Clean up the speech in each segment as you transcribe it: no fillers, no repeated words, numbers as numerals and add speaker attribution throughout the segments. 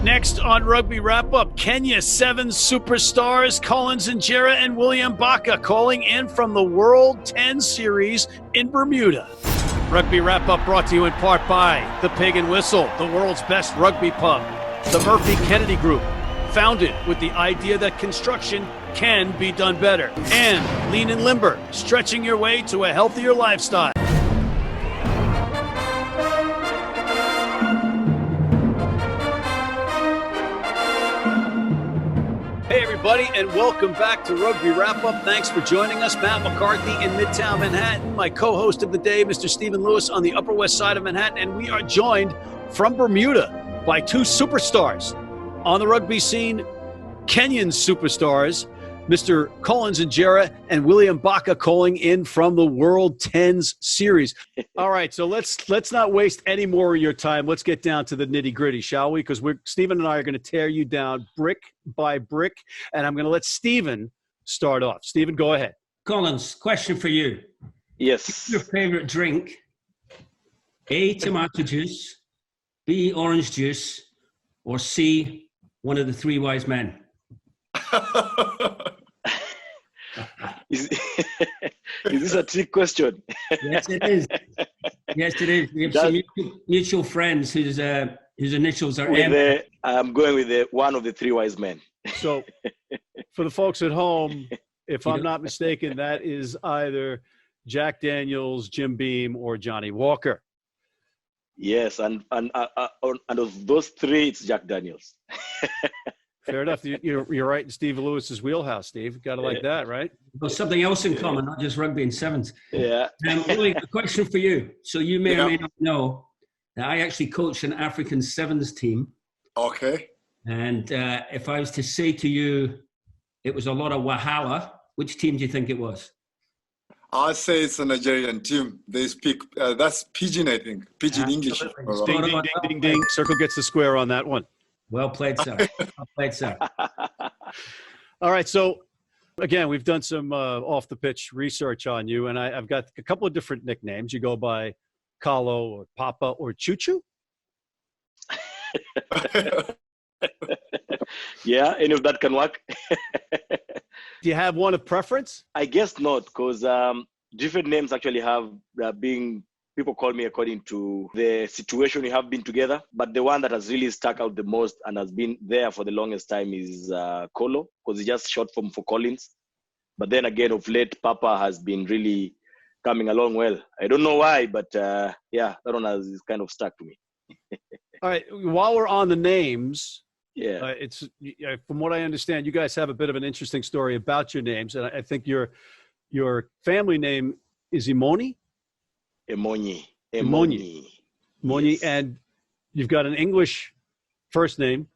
Speaker 1: Next on Rugby Wrap-Up, Kenya Sevens superstars Collins Injera and Willy Ambaka calling in from the World 10 Series in Bermuda. Rugby Wrap-Up brought to you in part by The Pig and Whistle, the world's best rugby pub. The Murphy Kennedy Group, founded with the idea that construction can be done better. And Lean and Limber, stretching your way to a healthier lifestyle. Hey everybody, and welcome back to Rugby Wrap-Up. Thanks for joining us. Matt McCarthy in Midtown Manhattan, my co-host of the day, Mr. Stephen Lewis on the Upper West Side of Manhattan, and we are joined from Bermuda by two superstars on the rugby scene, Kenyan superstars, Mr. Collins Injera and Willy Ambaka calling in from the World 10s Series. All right, so let's not waste any more of your time. Let's get down to the nitty-gritty, shall we? Because Stephen and I are going to tear you down brick by brick, and I'm going to let Stephen start off. Stephen, go ahead.
Speaker 2: Collins, question for you.
Speaker 3: Yes.
Speaker 2: What's your favorite drink? A, tomato juice, B, orange juice, or C, one of the three wise men?
Speaker 3: Is this a trick question?
Speaker 2: Yes, it is. Yes, it is. We have some mutual friends whose initials are M.
Speaker 3: I'm going with one of the three wise men.
Speaker 1: So, for the folks at home, if I'm not mistaken, that is either Jack Daniels, Jim Beam, or Johnny Walker.
Speaker 3: Yes, and of those three, it's Jack Daniels.
Speaker 1: Fair enough. You're right in Steve Lewis's wheelhouse, Steve. Got to like that, right?
Speaker 2: Well, something else in common, not just rugby and sevens.
Speaker 3: Yeah.
Speaker 2: Willy, a question for you. So you may or may not know that I actually coach an African sevens team.
Speaker 4: Okay.
Speaker 2: And if I was to say to you, it was a lot of wahala, which team do you think it was?
Speaker 4: I'd say it's a Nigerian team. They speak, that's Pidgin, I think. Pidgin English.
Speaker 1: Ding, ding, ding, ding, ding. Circle gets the square on that one.
Speaker 2: Well played, sir. Well played, sir.
Speaker 1: All right. So, again, we've done some off-the-pitch research on you, and I've got a couple of different nicknames. You go by Kalo or Papa or Choo-Choo?
Speaker 3: Yeah, any of that can work.
Speaker 1: Do you have one of preference?
Speaker 3: I guess not, because different names actually have people call me according to the situation we have been together. But the one that has really stuck out the most and has been there for the longest time is Kolo, because it's just short form for Collins. But then again, of late, Papa has been really coming along well. I don't know why, but yeah, that one has kind of stuck to me.
Speaker 1: All right. While we're on the names,
Speaker 3: yeah,
Speaker 1: it's from what I understand, you guys have a bit of an interesting story about your names, and I think your family name is Imoni.
Speaker 3: Emonyi.
Speaker 1: Yes. And you've got an English first name,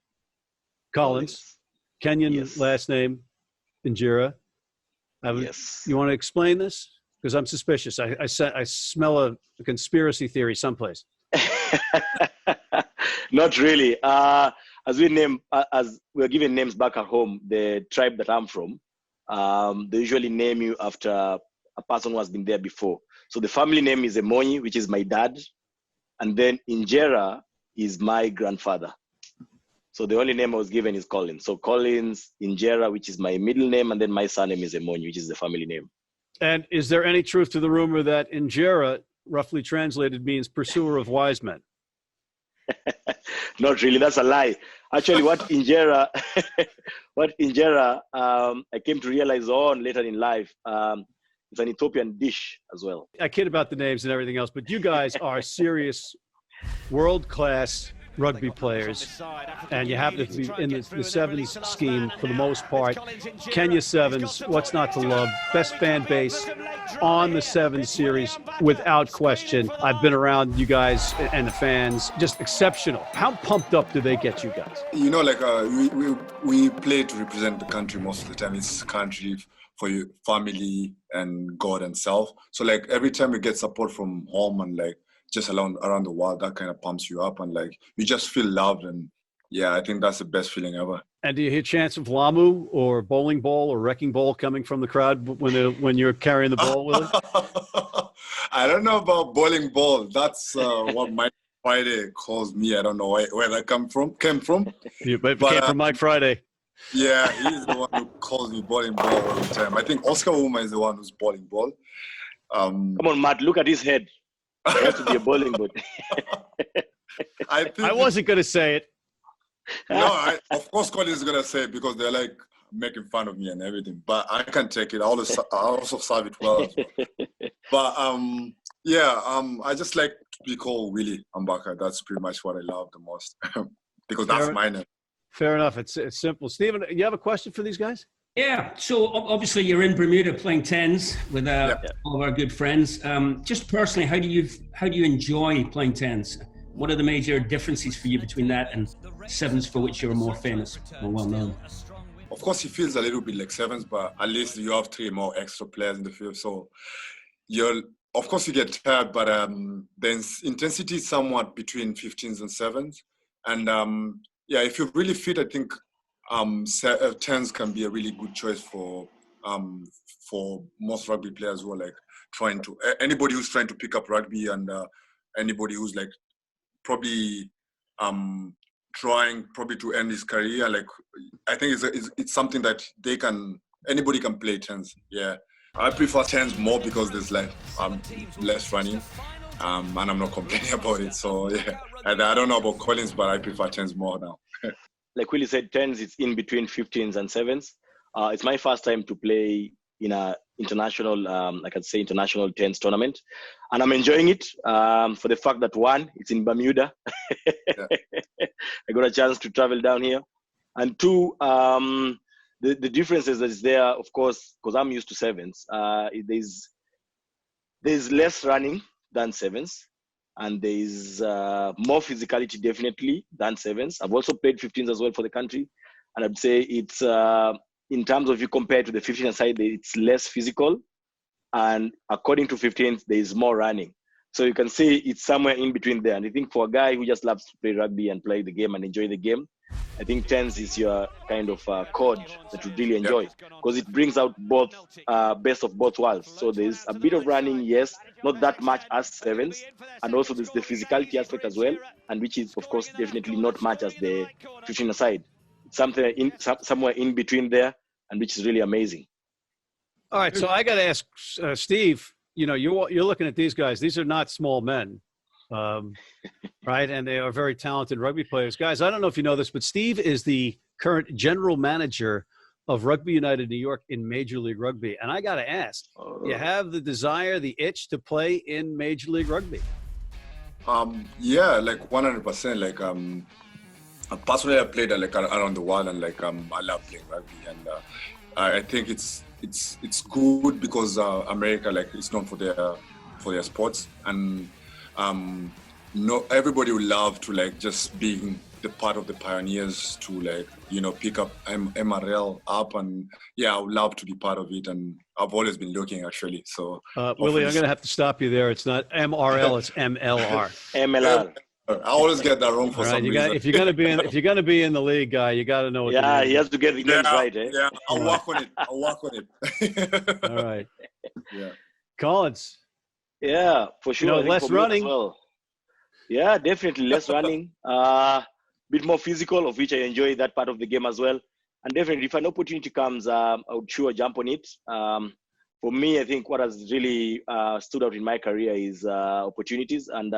Speaker 1: Collins, Kenyan last name, Injera.
Speaker 3: Yes.
Speaker 1: You want to explain this? Because I'm suspicious. I smell a conspiracy theory someplace.
Speaker 3: Not really. As we're given names back at home, the tribe that I'm from, they usually name you after a person who has been there before. So the family name is Emonyi, which is my dad. And then Injera is my grandfather. So the only name I was given is Collins. So Collins, Injera, which is my middle name, and then my surname is Emonyi, which is the family name. And
Speaker 1: is there any truth to the rumor that Injera, roughly translated, means pursuer of wise men?
Speaker 3: Not really. That's a lie. Actually, what Injera, I came to realize on later in life, it's an Ethiopian dish as well. I
Speaker 1: kid about the names and everything else, but you guys are serious, world-class rugby players, and you happen to be in the sevens scheme for the most part. Kenya Sevens, what's not to love? Best fan base on the Sevens series, without question. I've been around you guys and the fans, just exceptional. How pumped up do they get you guys?
Speaker 4: You know, like we play to represent the country most of the time. It's country for your family and God and self. So like every time we get support from home and like just around the world, that kind of pumps you up and like you just feel loved. And yeah, I think that's the best feeling ever.
Speaker 1: And do you hear chants of Lamu or bowling ball or wrecking ball coming from the crowd when you're carrying the ball, Willy?
Speaker 4: I don't know about bowling ball. That's what my Friday calls me. I don't know where that came from.
Speaker 1: But came from Mike Friday.
Speaker 4: Yeah, he's the one who calls me bowling ball all the time. I think Oscar Uma is the one who's bowling ball.
Speaker 3: Come on, Matt, look at his head. It has to be a bowling ball.
Speaker 1: I wasn't going to say it.
Speaker 4: No, of course Colin is going to say it because they're like making fun of me and everything. But I can take it. I also serve it well. But I just like to be called Willy Ambaka. That's pretty much what I love the most because that's my name.
Speaker 1: Fair enough. It's simple. Stephen, you have a question for these guys?
Speaker 2: Yeah. So obviously you're in Bermuda playing tens with all of our good friends. Just personally, how do you enjoy playing tens? What are the major differences for you between that and sevens, for which you're more famous, more well known?
Speaker 4: Of course, it feels a little bit like sevens, but at least you have 3 more extra players in the field. So of course you get tired, but the intensity is somewhat between 15s and sevens. And if you're really fit, I think tens can be a really good choice for most rugby players who are like anybody who's trying to pick up rugby and anybody who's like probably trying to end his career. Like I think it's something that anybody can play tens. Yeah, I prefer tens more because there's like less running. And I'm not complaining about it. So yeah, I don't know about Collins, but I prefer tens more now.
Speaker 3: Like Willy said, tens is in between 15s and sevens. It's my first time to play in a international tens tournament, and I'm enjoying it for the fact that one, it's in Bermuda. I got a chance to travel down here, and two, the differences that is there, of course, because I'm used to sevens. There's less running than sevens, and there's more physicality definitely than sevens. I've also played 15s as well for the country, and I'd say it's in terms of you compare to the 15 side, it's less physical, and according to 15s, there is more running. So you can say it's somewhere in between there. And I think for a guy who just loves to play rugby and play the game and enjoy the game, I think tens is your kind of code that you really enjoy, because it brings out both best of both worlds. So there's a bit of running, yes, not that much as sevens, and also there's the physicality aspect as well, and which is of course definitely not much as the 15 side. Something somewhere in between there, and which is really amazing.
Speaker 1: All right, so I got to ask Steve. You know, you're looking at these guys. These are not small men. Right, and they are very talented rugby players. Guys, I don't know if you know this, but Steve is the current general manager of Rugby United New York in Major League Rugby. And I got to ask, you have the desire, the itch to play in Major League Rugby?
Speaker 4: Yeah, like 100%. Like personally, I played like around the world, and like I love playing rugby, and I think it's good because America like is known for their sports, and everybody would love to like just being the part of the pioneers to like, you know, pick up MRL up, and yeah, I would love to be part of it, and I've always been looking actually. So
Speaker 1: Willy, I'm going to have to stop you there. It's not MRL, it's MLR.
Speaker 3: MLR.
Speaker 4: I always get that wrong for some reason.
Speaker 1: If you're going to be in the league, guy, you got to know what.
Speaker 3: Yeah, he has to get the names right. Eh?
Speaker 4: Yeah, I'll work on it.
Speaker 1: All right.
Speaker 4: Yeah.
Speaker 1: Collins.
Speaker 3: Yeah, for sure.
Speaker 1: You know, less running.
Speaker 3: Well. Yeah, definitely less running. Bit more physical, of which I enjoy that part of the game as well. And definitely, if an opportunity comes, I would sure jump on it. For me, I think what has really stood out in my career is opportunities, and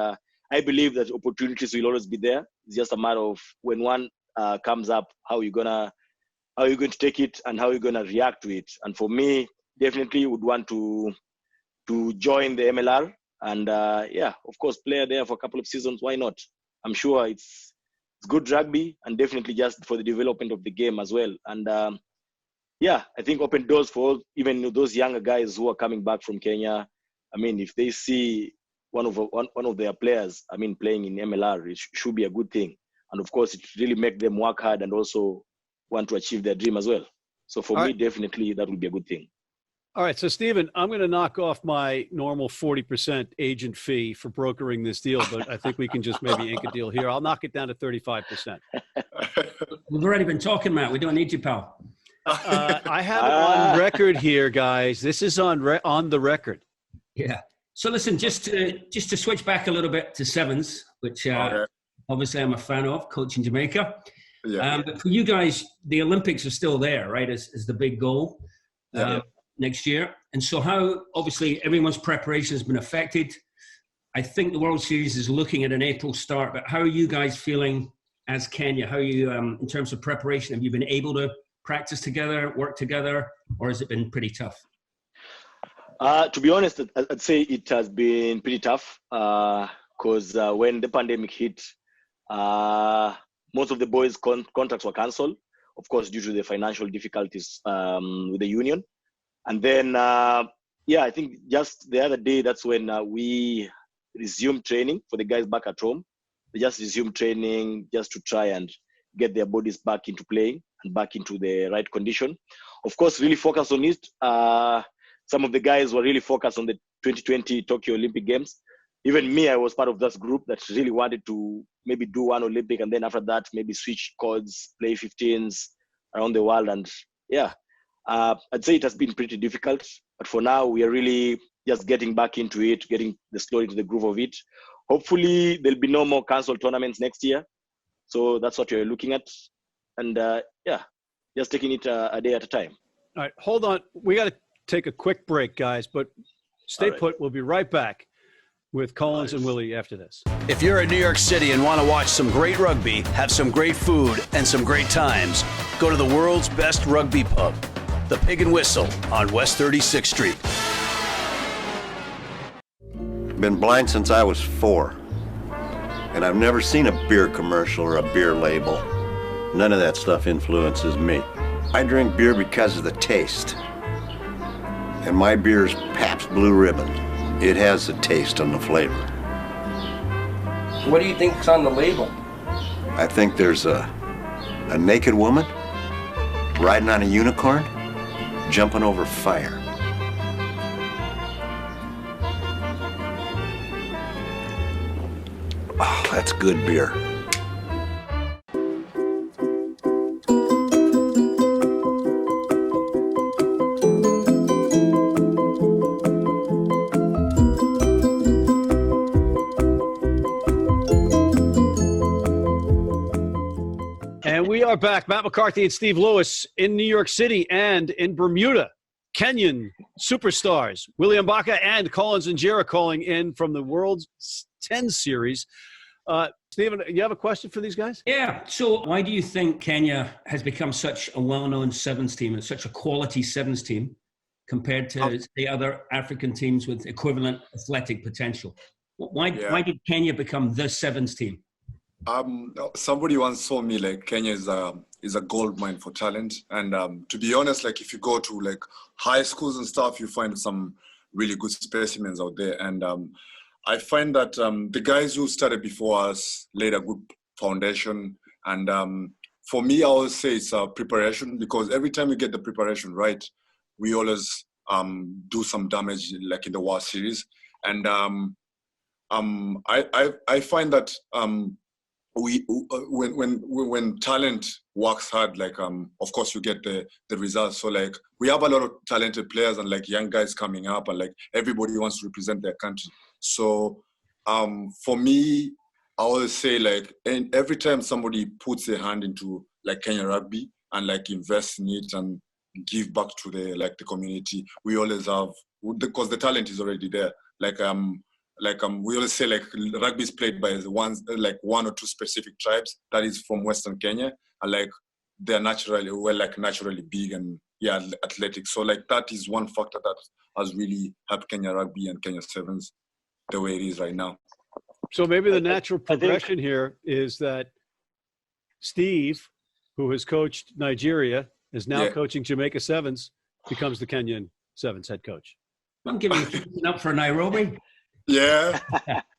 Speaker 3: I believe that opportunities will always be there. It's just a matter of when one comes up, how you're going to take it and how you're going to react to it. And for me, definitely would want to join the MLR and of course, play there for a couple of seasons. Why not? I'm sure it's good rugby, and definitely just for the development of the game as well. And I think open doors for even those younger guys who are coming back from Kenya. I mean, if they see one of their players, I mean, playing in MLR, it should be a good thing. And of course, it really make them work hard and also want to achieve their dream as well. So for me, definitely that would be a good thing.
Speaker 1: All right. So, Stephen, I'm going to knock off my normal 40% agent fee for brokering this deal, but I think we can just maybe ink a deal here. I'll knock it down to 35%.
Speaker 2: We've already been talking, Matt. We don't need you, pal.
Speaker 1: I have it on record here, guys. This is on the record.
Speaker 2: Yeah. So listen, just to switch back a little bit to sevens, which obviously I'm a fan of, coaching Jamaica.
Speaker 4: Yeah.
Speaker 2: But for you guys, the Olympics are still there, right? Is the big goal next year. And so how, obviously, everyone's preparation has been affected. I think the World Series is looking at an April start, but how are you guys feeling as Kenya? How are you, in terms of preparation? Have you been able to practice together, work together, or has it been pretty tough?
Speaker 3: To be honest, I'd say it has been pretty tough because when the pandemic hit, most of the boys' contracts were cancelled, of course, due to the financial difficulties with the union. And then, I think just the other day, that's when we resumed training for the guys back at home. They just resumed training just to try and get their bodies back into playing and back into the right condition. Of course, really focus on it. Some of the guys were really focused on the 2020 Tokyo Olympic Games. Even me, I was part of that group that really wanted to maybe do one Olympic and then after that, maybe switch codes, play 15s around the world. And I'd say it has been pretty difficult. But for now, we are really just getting back into it, getting slowly into the groove of it. Hopefully, there'll be no more cancelled tournaments next year. So that's what we're looking at. And just taking it a day at a time.
Speaker 1: All right, hold on. We got to take a quick break, guys, but stay put. We'll be right back with Collins and Willy after this. If you're in New York City and want to watch some great rugby, have some great food, and some great times, go to the world's best rugby pub, the Pig and Whistle on West 36th Street.
Speaker 5: Been blind since I was 4, and I've never seen a beer commercial or a beer label. None of that stuff influences me. I drink beer because of the taste. And my beer's Pabst Blue Ribbon. It has the taste and the flavor.
Speaker 6: What do you think's on the label?
Speaker 5: I think there's a naked woman riding on a unicorn, jumping over fire. Oh, that's good beer.
Speaker 1: And we are back. Matt McCarthy and Steve Lewis in New York City and in Bermuda. Kenyan superstars, Willy Ambaka and Collins Injera calling in from the World's 10 Series. Stephen, you have a question for these guys?
Speaker 2: Yeah. So why do you think Kenya has become such a well-known sevens team and such a quality sevens team compared to the other African teams with equivalent athletic potential? Why did Kenya become the sevens team?
Speaker 4: Somebody once told me like Kenya is a gold mine for talent, and to be honest, like if you go to like high schools and stuff, you find some really good specimens out there. And I find that the guys who started before us laid a good foundation. And for me, I always say it's preparation, because every time we get the preparation right, we always do some damage, like in the World Series. And I find that when talent works hard, like of course you get the results. So like we have a lot of talented players and like young guys coming up, and like everybody wants to represent their country. So for me, I always say like every time somebody puts their hand into like Kenya rugby and like invest in it and give back to the community, we always have, because the talent is already there. We always say like rugby is played by one or two specific tribes that is from Western Kenya, and like they're naturally big and athletic. So like that is one factor that has really helped Kenya rugby and Kenya sevens the way it is right now.
Speaker 1: So maybe the natural progression here is that Steve, who has coached Nigeria, is now coaching Jamaica sevens, becomes the Kenyan sevens head coach.
Speaker 2: I'm giving you up for Nairobi.
Speaker 4: Yeah.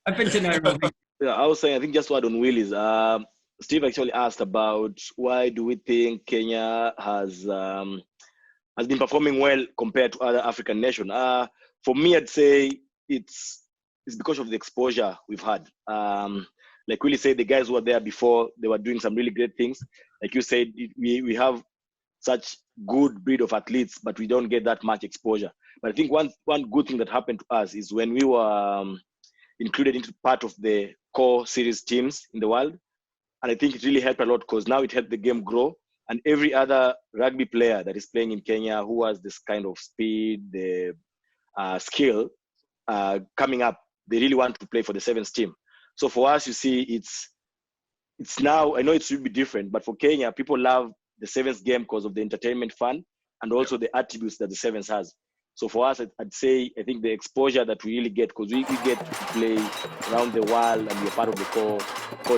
Speaker 2: I've been to Nairobi.
Speaker 3: Yeah, I was saying, I think just what on Willy's, Steve actually asked about why do we think Kenya has been performing well compared to other African nations. For me, I'd say it's because of the exposure we've had. Like Willy said, the guys who were there before, they were doing some really great things. Like you said, we have such good breed of athletes, but we don't get that much exposure. But I think one good thing that happened to us is when we were included into part of the core series teams in the world. And I think it really helped a lot because now it helped the game grow. And every other rugby player that is playing in Kenya who has this kind of speed, the skill coming up, they really want to play for the sevens team. So for us, you see, it's now, I know it should be different, but for Kenya, people love the sevens game because of the entertainment fun and also the attributes that the sevens has. So for us, I'd say, I think the exposure that we really get, because we get to play around the world and we're part of the core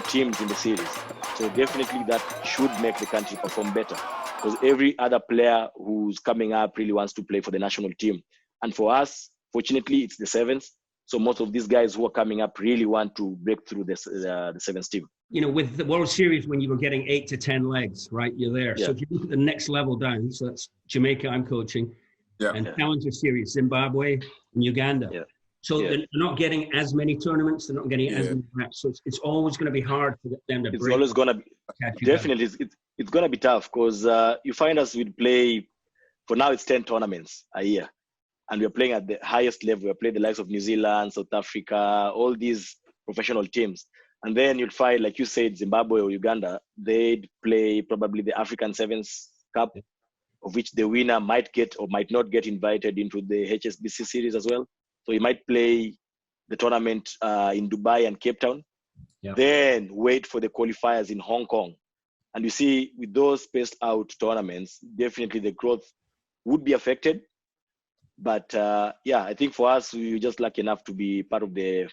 Speaker 3: teams in the series. So definitely that should make the country perform better, because every other player who's coming up really wants to play for the national team. And for us, fortunately, it's the sevens. So most of these guys who are coming up really want to break through the sevens team.
Speaker 2: You know, with the World Series, when you were getting 8 to 10 legs, right, you're there.
Speaker 3: Yeah.
Speaker 2: So if you look at the next level down, so that's Jamaica I'm coaching, and Challenger Series, Zimbabwe and Uganda. Yeah. So they're not getting as many tournaments, they're not getting as many maps. So it's always going to be hard for them to break.
Speaker 3: It's always going to be, definitely, it's going to be tough because you find us, we'd play, for now it's 10 tournaments a year. And we're playing at the highest level. We're playing the likes of New Zealand, South Africa, all these professional teams. And then you'll find, like you said, Zimbabwe or Uganda, they'd play probably the African Sevens Cup, of which the winner might get or might not get invited into the HSBC series as well. So he might play the tournament in Dubai and Cape Town, then wait for the qualifiers in Hong Kong. And you see, with those spaced out tournaments, definitely the growth would be affected. But I think for us, we were just lucky enough to be part of the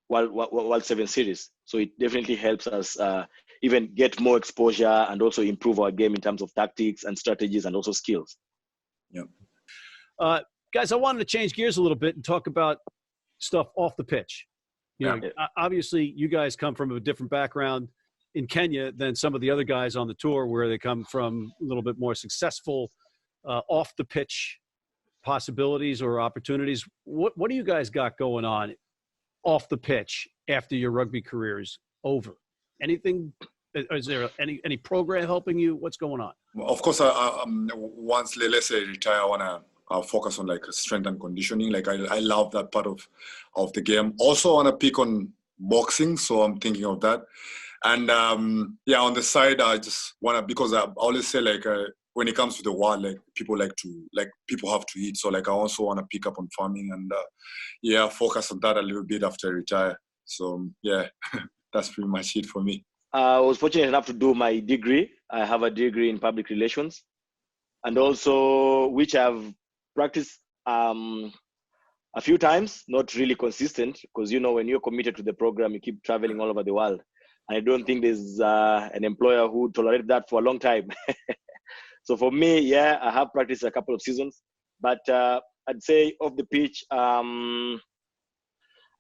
Speaker 3: World Seven Series. So it definitely helps us even get more exposure and also improve our game in terms of tactics and strategies and also skills.
Speaker 1: Yeah. Guys, I wanted to change gears a little bit and talk about stuff off the pitch. You know, obviously, you guys come from a different background in Kenya than some of the other guys on the tour, where they come from a little bit more successful off the pitch possibilities or opportunities. What do you guys got going on off the pitch after your rugby career is over? Anything? Is there any program helping you? What's going on?
Speaker 4: Well, of course, once let's say retire, I wanna focus on like strength and conditioning. Like I love that part of the game. Also, I wanna pick on boxing, so I'm thinking of that. And on the side, I just wanna, because I always say like. When it comes to the world, like people have to eat. So like I also want to pick up on farming and focus on that a little bit after I retire. So that's pretty much it for me.
Speaker 3: I was fortunate enough to do my degree. I have a degree in public relations, and also which I've practiced a few times, not really consistent, because you know when you're committed to the program, you keep traveling all over the world. And I don't think there's an employer who tolerated that for a long time. So for me, I have practiced a couple of seasons, but I'd say off the pitch, I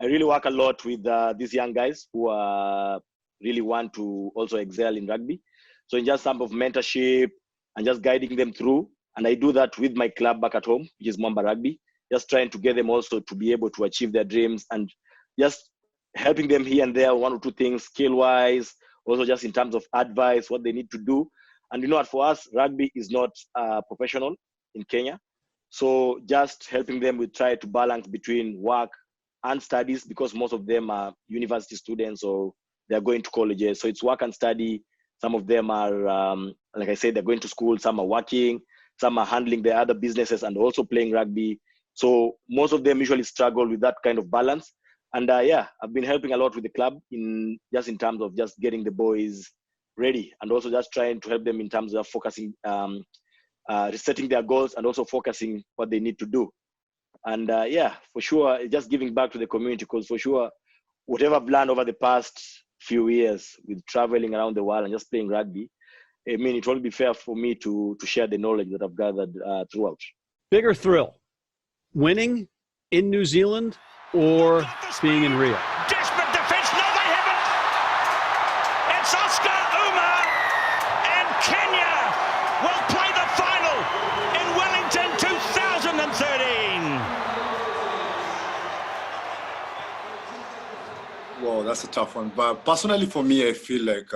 Speaker 3: really work a lot with these young guys who really want to also excel in rugby. So in just some of mentorship and just guiding them through. And I do that with my club back at home, which is Mwamba Rugby, just trying to get them also to be able to achieve their dreams and just helping them here and there, one or two things skill-wise, also just in terms of advice, what they need to do. And you know what, for us, rugby is not professional in Kenya. So just helping them with try to balance between work and studies, because most of them are university students or they're going to colleges. So it's work and study. Some of them are, like I said, they're going to school. Some are working. Some are handling their other businesses and also playing rugby. So most of them usually struggle with that kind of balance. And I've been helping a lot with the club in terms of just getting the boys ready, and also just trying to help them in terms of focusing, resetting their goals and also focusing what they need to do. And for sure, just giving back to the community, because for sure, whatever I've learned over the past few years with traveling around the world and just playing rugby, I mean, it won't be fair for me to share the knowledge that I've gathered throughout.
Speaker 1: Bigger thrill, winning in New Zealand or being in Rio?
Speaker 7: Desperate defense. No, they haven't. It's Oscar Uma, and Kenya will play the final in Wellington 2013.
Speaker 4: Well, that's a tough one. But personally for me, I feel like,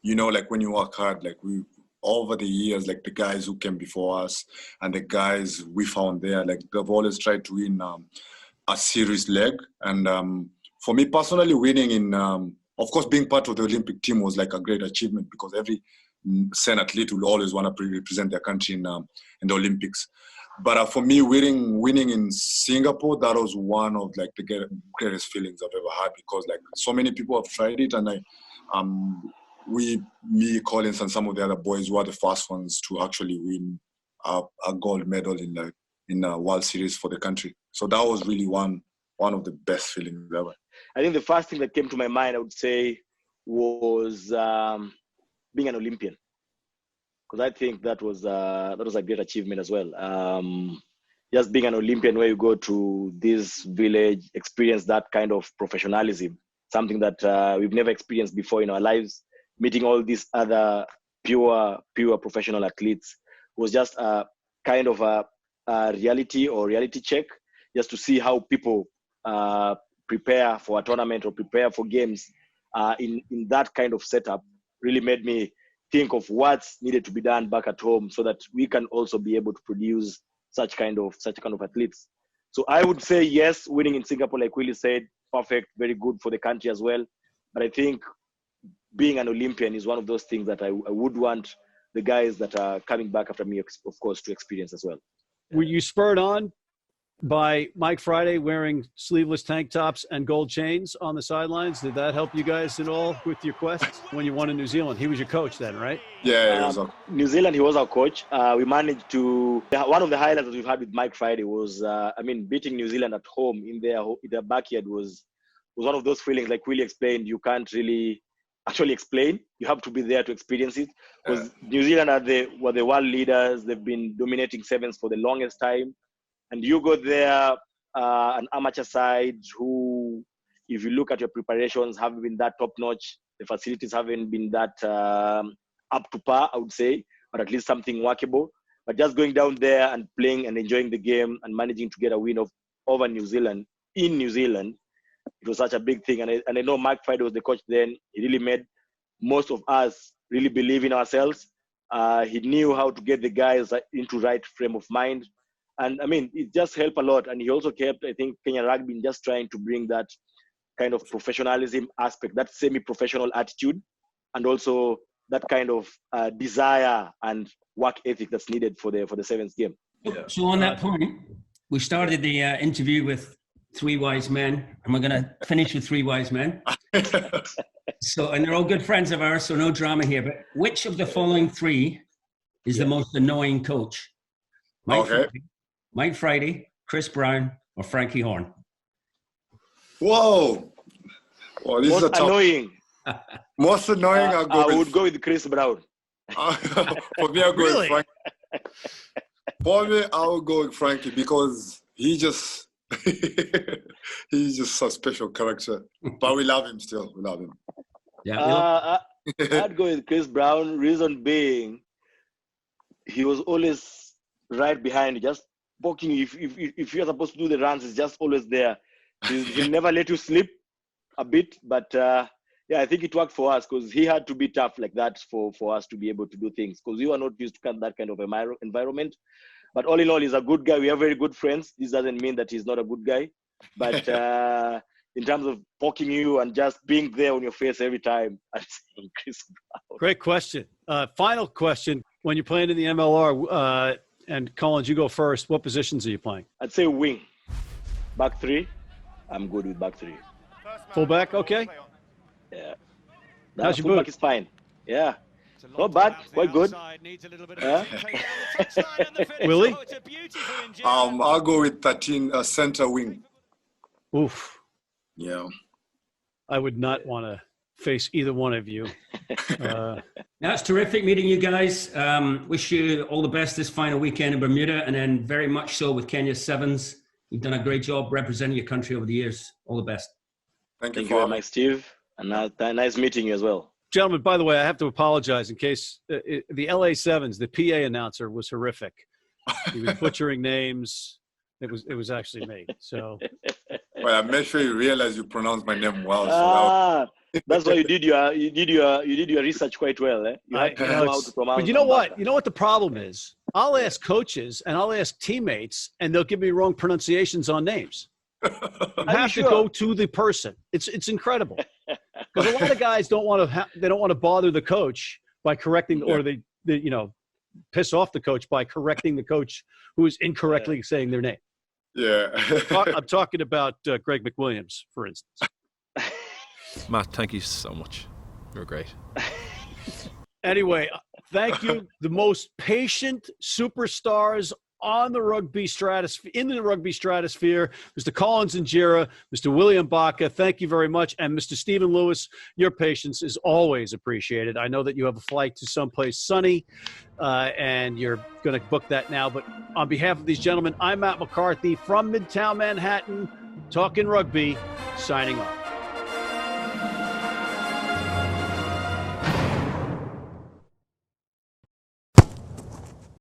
Speaker 4: like when you work hard, like over the years, like the guys who came before us and the guys we found there, like they've always tried to win a series leg. And for me personally, winning in, of course, being part of the Olympic team was like a great achievement because every Sen athlete will always want to represent their country in the Olympics. But for me, winning in Singapore, that was one of like the greatest feelings I've ever had because like so many people have tried it, and me, Collins, and some of the other boys were the first ones to actually win a gold medal in a World Series for the country. So that was really one of the best feelings ever.
Speaker 3: I think the first thing that came to my mind, I would say, was being an Olympian, because I think that was a great achievement as well. Just being an Olympian, where you go to this village, experience that kind of professionalism, something that we've never experienced before in our lives. Meeting all these other pure professional athletes was just a kind of a reality check, just to see how people prepare for a tournament or prepare for games in that kind of setup. Really made me think of what's needed to be done back at home so that we can also be able to produce such kind of athletes. So I would say yes, winning in Singapore, like Willy said, perfect, very good for the country as well. But I think being an Olympian is one of those things that I would want the guys that are coming back after me, of course, to experience as well.
Speaker 1: Were you spurred on by Mike Friday wearing sleeveless tank tops and gold chains on the sidelines? Did that help you guys at all with your quest when you won in New Zealand? He was your coach then, right?
Speaker 4: Yeah, he was
Speaker 3: New Zealand, he was our coach. We managed to, one of the highlights that we've had with Mike Friday was, beating New Zealand at home in their backyard was one of those feelings, like Willy explained, you can't really actually explain. You have to be there to experience it. Because New Zealand were the world leaders. They've been dominating sevens for the longest time. And you go there, an amateur side who, if you look at your preparations, haven't been that top-notch. The facilities haven't been that up to par, I would say, but at least something workable. But just going down there and playing and enjoying the game and managing to get a win over New Zealand, in New Zealand, it was such a big thing. And I know Mike Friday was the coach then. He really made most of us really believe in ourselves. He knew how to get the guys into right frame of mind. And it just helped a lot. And he also kept, I think, Kenyan Rugby just trying to bring that kind of professionalism aspect, that semi-professional attitude, and also that kind of desire and work ethic that's needed for the sevens game.
Speaker 2: Yeah. So on that point, we started the interview with three wise men, and we're going to finish with three wise men. So, and they're all good friends of ours, so no drama here. But which of the following three is the most annoying coach? Mike Friday, Chris Brown, or Frankie Horne?
Speaker 4: Whoa! Well, this is a tough.
Speaker 3: Annoying.
Speaker 4: Most annoying.
Speaker 3: I would go with Chris Brown.
Speaker 4: For me, I'll go with Frankie. For me, I will go with Frankie because he's just a special character. But we love him still. We love him.
Speaker 2: Yeah.
Speaker 3: I'd go with Chris Brown. Reason being, he was always right behind you, just poking you. If you're supposed to do the runs, he's just always there. He'll never let you slip a bit. But I think it worked for us because he had to be tough like that for us to be able to do things, because we were not used to that kind of environment. But all in all, he's a good guy. We are very good friends. This doesn't mean that he's not a good guy. But in terms of poking you and just being there on your face every time, I'm saying Chris Brown.
Speaker 1: Great question. Final question. When you're playing in the MLR, and Collins, you go first, what positions are you playing?
Speaker 3: I'd say wing. Back three. I'm good with back three.
Speaker 1: Fullback, okay.
Speaker 3: Yeah.
Speaker 1: How's your
Speaker 3: fullback
Speaker 1: boot?
Speaker 3: is fine. Yeah. Not bad. Quite good.
Speaker 1: Willy?
Speaker 4: I'll go with 13 center wing.
Speaker 1: Oof.
Speaker 4: Yeah.
Speaker 1: I would not want to face either one of you.
Speaker 2: That's terrific meeting you guys. Wish you all the best this final weekend in Bermuda, and then very much so with Kenya Sevens. You've done a great job representing your country over the years. All the best.
Speaker 3: Thank you very much, Steve. And nice meeting you as well.
Speaker 1: Gentlemen, by the way, I have to apologize in case the LA Sevens, the PA announcer was horrific. He was butchering names. It was actually me. So,
Speaker 4: well, I made sure you realize you pronounced my name well. So
Speaker 3: That's why you did your research quite well, eh? You have to know how to pronounce.
Speaker 1: But you know what? You know what the problem is? I'll ask coaches and I'll ask teammates, and they'll give me wrong pronunciations on names. I have to go to the person. It's incredible, because a lot of guys don't want to bother the coach by correcting, or they piss off the coach by correcting the coach who is incorrectly saying their name.
Speaker 4: Yeah.
Speaker 1: I'm talking about Greg McWilliams, for instance.
Speaker 8: Matt, thank you so much. You're great.
Speaker 1: Anyway, thank you. The most patient superstars on the rugby stratosphere, in the rugby stratosphere, Mr. Collins Injera, Mr. Willy Ambaka, thank you very much. And Mr. Stephen Lewis, your patience is always appreciated. I know that you have a flight to someplace sunny, and you're going to book that now. But on behalf of these gentlemen, I'm Matt McCarthy from Midtown Manhattan, talking rugby, signing off.